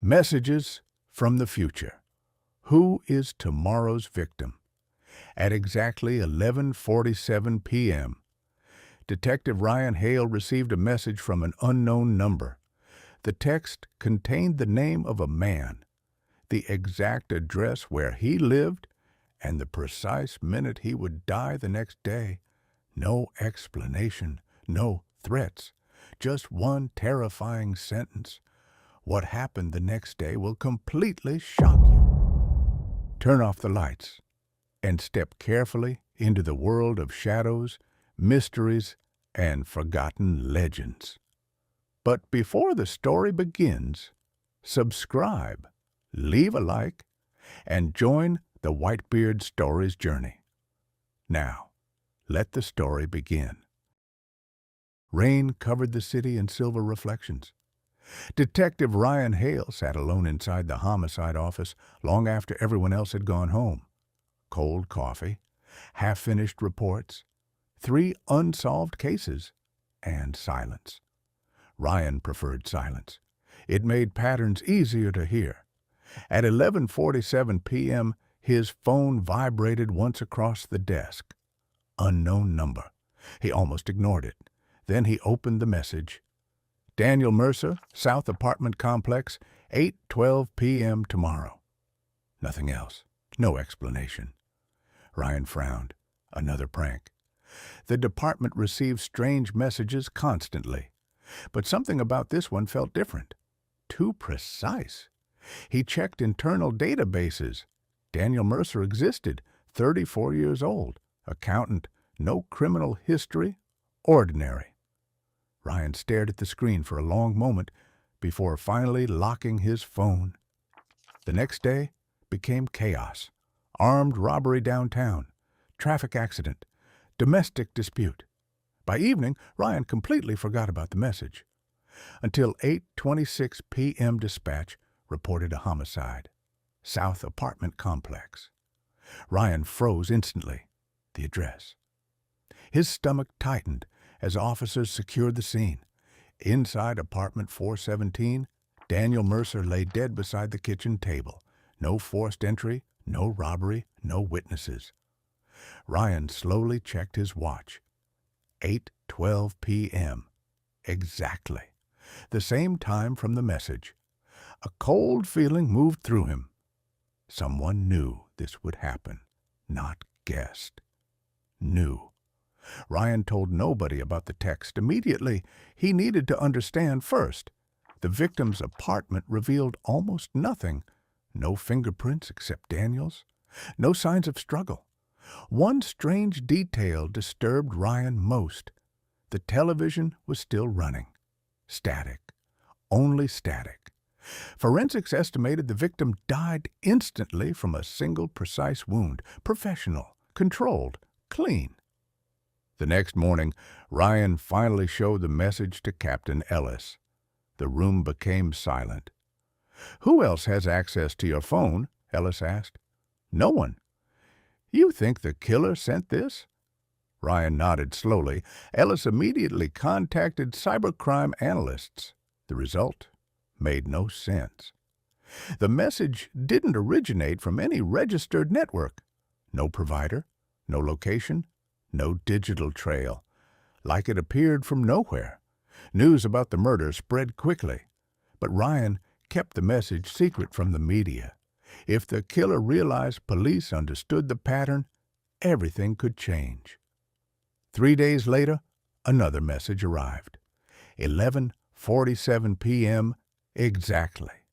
Messages from the future. Who is tomorrow's victim? At exactly 11:47 p.m., Detective Ryan Hale received a message from an unknown number. The text contained the name of a man, the exact address where he lived, and the precise minute he would die the next day. No explanation, no threats, just one terrifying sentence. What happened the next day will completely shock you. Turn off the lights and step carefully into the world of shadows, mysteries, and forgotten legends. But before the story begins, subscribe, leave a like, and join the Whitebeard Stories journey. Now, let the story begin. Rain covered the city in silver reflections. Detective Ryan Hale sat alone inside the homicide office long after everyone else had gone home. Cold coffee, half-finished reports, 3 unsolved cases, and silence. Ryan preferred silence. It made patterns easier to hear. At 11:47 p.m., his phone vibrated once across the desk. Unknown number. He almost ignored it. Then he opened the message. Daniel Mercer, South Apartment Complex, 8:12 p.m. tomorrow. Nothing else. No explanation. Ryan frowned. Another prank. The department received strange messages constantly. But something about this one felt different. Too precise. He checked internal databases. Daniel Mercer existed, 34 years old, accountant, no criminal history, ordinary. Ryan stared at the screen for a long moment before finally locking his phone. The next day became chaos. Armed robbery downtown, traffic accident, domestic dispute. By evening, Ryan completely forgot about the message. Until 8:26 p.m. dispatch reported a homicide. South Apartment Complex. Ryan froze instantly. The address. His stomach tightened as officers secured the scene. Inside apartment 417, Daniel Mercer lay dead beside the kitchen table. No forced entry, no robbery, no witnesses. Ryan slowly checked his watch. 8:12 p.m. Exactly. The same time from the message. A cold feeling moved through him. Someone knew this would happen, not guessed. Knew. Ryan told nobody about the text immediately. He needed to understand first. The victim's apartment revealed almost nothing. No fingerprints except Daniel's. No signs of struggle. One strange detail disturbed Ryan most. The television was still running. Static. Only static. Forensics estimated the victim died instantly from a single precise wound. Professional. Controlled. Clean. The next morning, Ryan finally showed the message to Captain Ellis. The room became silent. "Who else has access to your phone?" Ellis asked. "No one." "You think the killer sent this?" Ryan nodded slowly. Ellis immediately contacted cybercrime analysts. The result made no sense. The message didn't originate from any registered network. No provider, no location, no digital trail. Like it appeared from nowhere. News about the murder spread quickly. But Ryan kept the message secret from the media. If the killer realized police understood the pattern, everything could change. 3 days later, another message arrived. 11:47 p.m. exactly.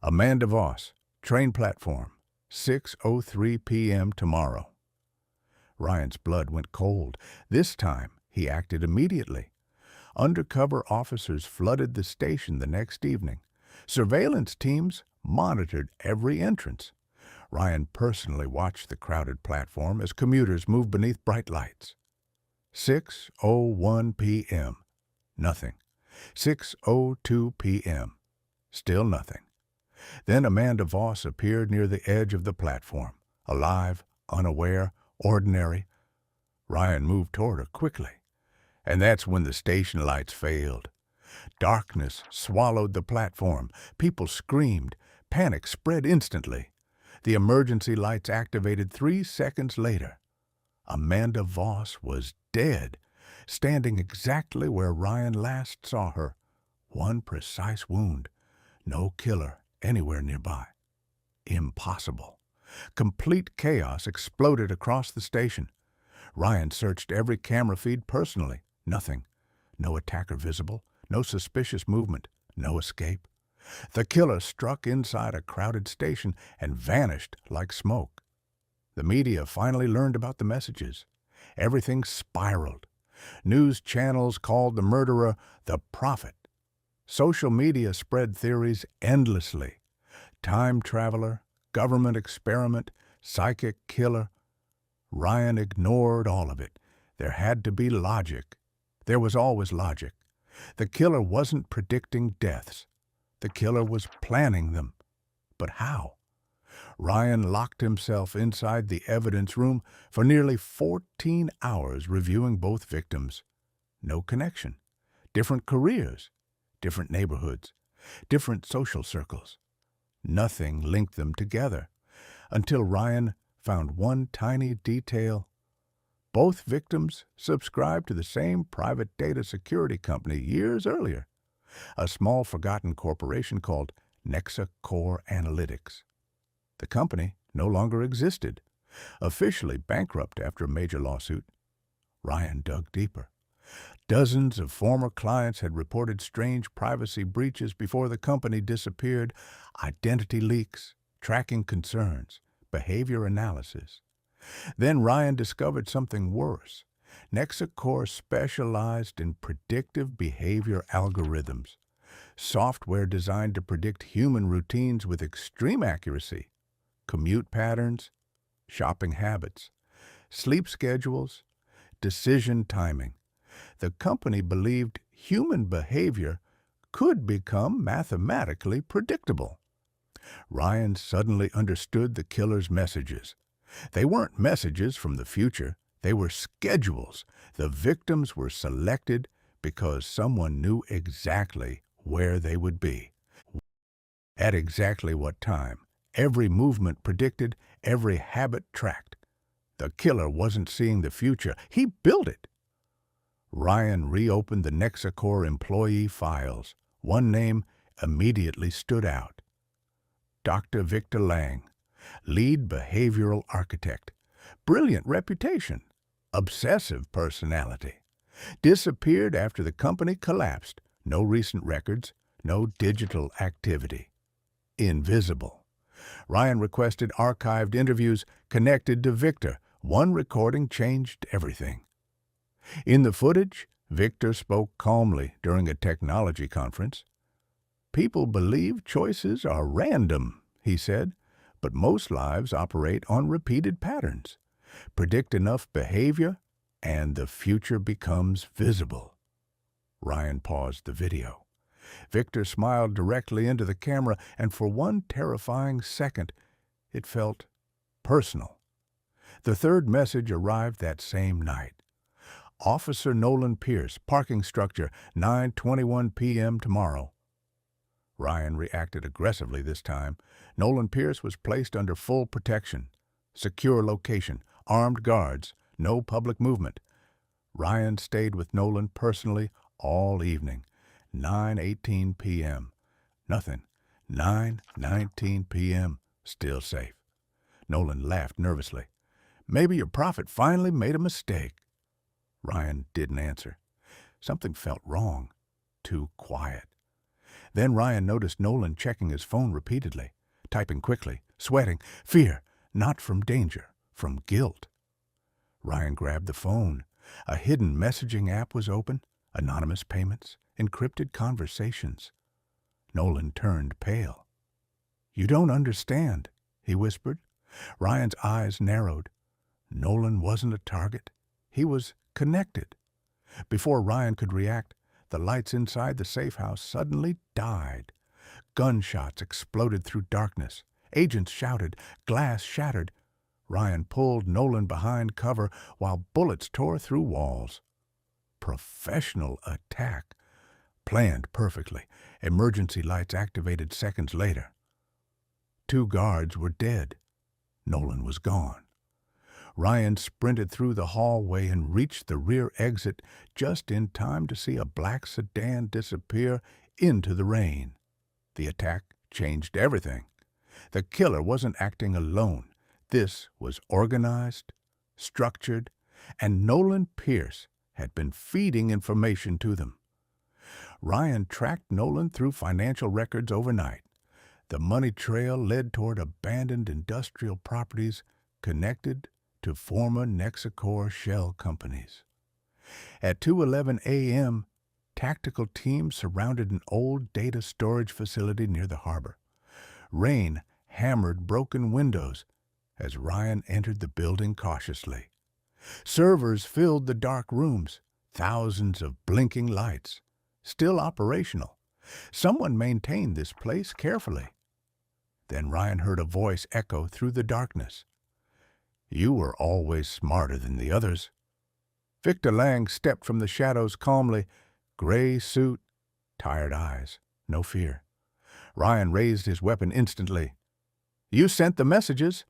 Amanda Voss, train platform, 6:03 p.m. tomorrow. Ryan's blood went cold. This time, he acted immediately. Undercover officers flooded the station the next evening. Surveillance teams monitored every entrance. Ryan personally watched the crowded platform as commuters moved beneath bright lights. 6:01 p.m. Nothing. 6:02 p.m. Still nothing. Then Amanda Voss appeared near the edge of the platform, alive, unaware, ordinary. Ryan moved toward her quickly. And that's when the station lights failed. Darkness swallowed the platform. People screamed. Panic spread instantly. The emergency lights activated 3 seconds later. Amanda Voss was dead, standing exactly where Ryan last saw her. One precise wound. No killer anywhere nearby. Impossible. Complete chaos exploded across the station. Ryan searched every camera feed personally. Nothing. No attacker visible. No suspicious movement. No escape. The killer struck inside a crowded station and vanished like smoke. The media finally learned about the messages. Everything spiraled. News channels called the murderer the Prophet. Social media spread theories endlessly. Time traveler, government experiment, psychic killer. Ryan ignored all of it. There had to be logic. There was always logic. The killer wasn't predicting deaths. The killer was planning them. But how? Ryan locked himself inside the evidence room for nearly 14 hours reviewing both victims. No connection. Different careers. Different neighborhoods. Different social circles. Nothing linked them together until Ryan found one tiny detail. Both victims subscribed to the same private data security company years earlier, a small forgotten corporation called Nexa Core Analytics. The company no longer existed, officially bankrupt after a major lawsuit. Ryan dug deeper. Dozens of former clients had reported strange privacy breaches before the company disappeared, identity leaks, tracking concerns, behavior analysis. Then Ryan discovered something worse. Nexa Core specialized in predictive behavior algorithms, software designed to predict human routines with extreme accuracy, commute patterns, shopping habits, sleep schedules, decision timing. The company believed human behavior could become mathematically predictable. Ryan suddenly understood the killer's messages. They weren't messages from the future. They were schedules. The victims were selected because someone knew exactly where they would be, at exactly what time. Every movement predicted, every habit tracked. The killer wasn't seeing the future. He built it. Ryan reopened the Nexa Core employee files. One name immediately stood out. Dr. Victor Lang, lead behavioral architect. Brilliant reputation. Obsessive personality. Disappeared after the company collapsed. No recent records. No digital activity. Invisible. Ryan requested archived interviews connected to Victor. One recording changed everything. In the footage, Victor spoke calmly during a technology conference. People believe choices are random, he said, but most lives operate on repeated patterns. Predict enough behavior, and the future becomes visible. Ryan paused the video. Victor smiled directly into the camera, and for one terrifying second, it felt personal. The third message arrived that same night. Officer Nolan Pierce, parking structure, 9:21 p.m. tomorrow. Ryan reacted aggressively this time. Nolan Pierce was placed under full protection. Secure location, armed guards, no public movement. Ryan stayed with Nolan personally all evening. 9:18 p.m. Nothing. 9:19 p.m. Still safe. Nolan laughed nervously. Maybe your prophet finally made a mistake. Ryan didn't answer. Something felt wrong. Too quiet. Then Ryan noticed Nolan checking his phone repeatedly, typing quickly, sweating. Fear, not from danger, from guilt. Ryan grabbed the phone. A hidden messaging app was open. Anonymous payments, encrypted conversations. Nolan turned pale. You don't understand, he whispered. Ryan's eyes narrowed. Nolan wasn't a target. He was connected. Before Ryan could react, the lights inside the safe house suddenly died. Gunshots exploded through darkness. Agents shouted. Glass shattered. Ryan pulled Nolan behind cover while bullets tore through walls. Professional attack. Planned perfectly. Emergency lights activated seconds later. 2 guards were dead. Nolan was gone. Ryan sprinted through the hallway and reached the rear exit just in time to see a black sedan disappear into the rain. The attack changed everything. The killer wasn't acting alone. This was organized, structured, and Nolan Pierce had been feeding information to them. Ryan tracked Nolan through financial records overnight. The money trail led toward abandoned industrial properties connected to former Nexacor shell companies. At 2:11 a.m., tactical teams surrounded an old data storage facility near the harbor. Rain hammered broken windows as Ryan entered the building cautiously. Servers filled the dark rooms, thousands of blinking lights, still operational. Someone maintained this place carefully. Then Ryan heard a voice echo through the darkness. "You were always smarter than the others." Victor Lang stepped from the shadows calmly, gray suit, tired eyes, no fear. Ryan raised his weapon instantly. "You sent the messages."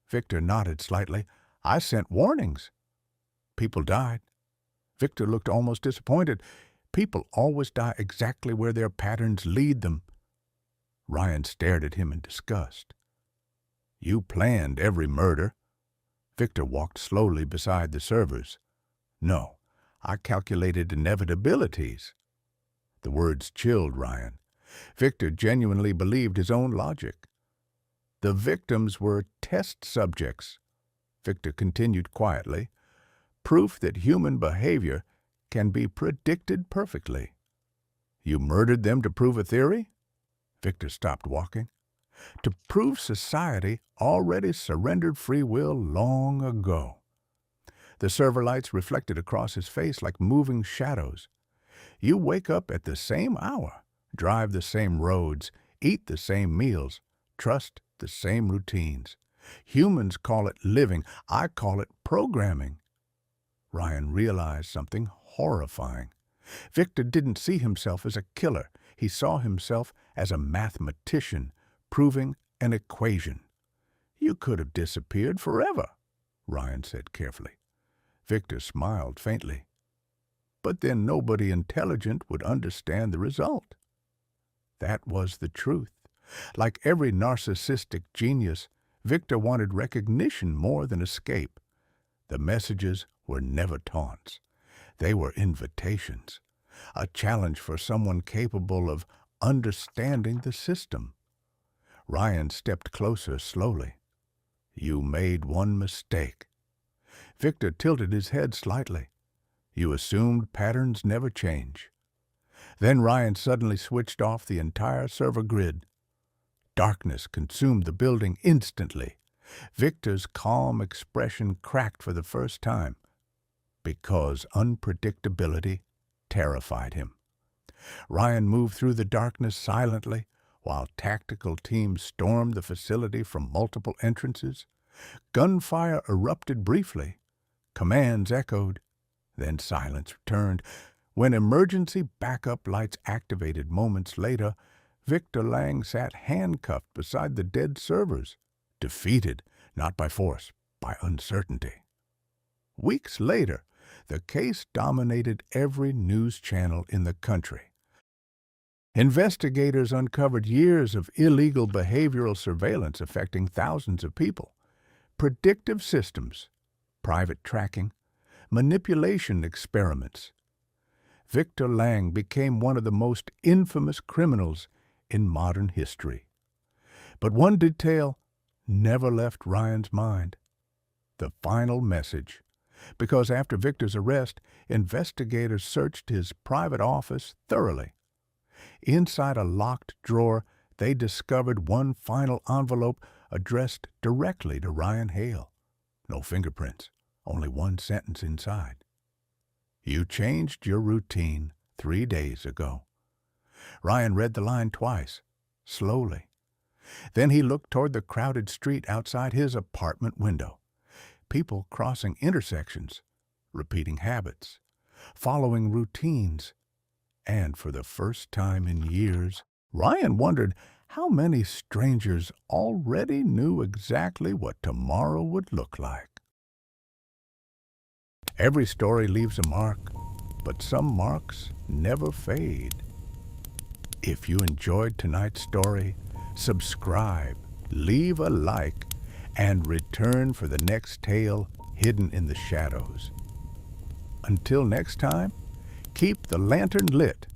Victor nodded slightly. "I sent warnings." "People died." Victor looked almost disappointed. "People always die exactly where their patterns lead them." Ryan stared at him in disgust. "You planned every murder." Victor walked slowly beside the servers. "No, I calculated inevitabilities." The words chilled Ryan. Victor genuinely believed his own logic. "The victims were test subjects," Victor continued quietly. "Proof that human behavior can be predicted perfectly." "You murdered them to prove a theory?" Victor stopped walking. "To prove society already surrendered free will long ago." The server lights reflected across his face like moving shadows. "You wake up at the same hour, drive the same roads, eat the same meals, trust the same routines. Humans call it living. I call it programming." Ryan realized something horrifying. Victor didn't see himself as a killer. He saw himself as a mathematician proving an equation. "You could have disappeared forever," Ryan said carefully. Victor smiled faintly. "But then nobody intelligent would understand the result." That was the truth. Like every narcissistic genius, Victor wanted recognition more than escape. The messages were never taunts. They were invitations, a challenge for someone capable of understanding the system. Ryan stepped closer slowly. "You made one mistake." Victor tilted his head slightly. "You assumed patterns never change." Then Ryan suddenly switched off the entire server grid. Darkness consumed the building instantly. Victor's calm expression cracked for the first time, because unpredictability terrified him. Ryan moved through the darkness silently, while tactical teams stormed the facility from multiple entrances. Gunfire erupted briefly. Commands echoed. Then silence returned. When emergency backup lights activated moments later, Victor Lang sat handcuffed beside the dead servers, defeated, not by force, by uncertainty. Weeks later, the case dominated every news channel in the country. Investigators uncovered years of illegal behavioral surveillance affecting thousands of people. Predictive systems, private tracking, manipulation experiments. Victor Lang became one of the most infamous criminals in modern history. But one detail never left Ryan's mind: the final message. Because after Victor's arrest, investigators searched his private office thoroughly. Inside a locked drawer, they discovered one final envelope addressed directly to Ryan Hale. No fingerprints, only one sentence inside. "You changed your routine 3 days ago." Ryan read the line twice, slowly. Then he looked toward the crowded street outside his apartment window. People crossing intersections, repeating habits, following routines. And for the first time in years, Ryan wondered how many strangers already knew exactly what tomorrow would look like. Every story leaves a mark, but some marks never fade. If you enjoyed tonight's story, subscribe, leave a like, and return for the next tale hidden in the shadows. Until next time, keep the lantern lit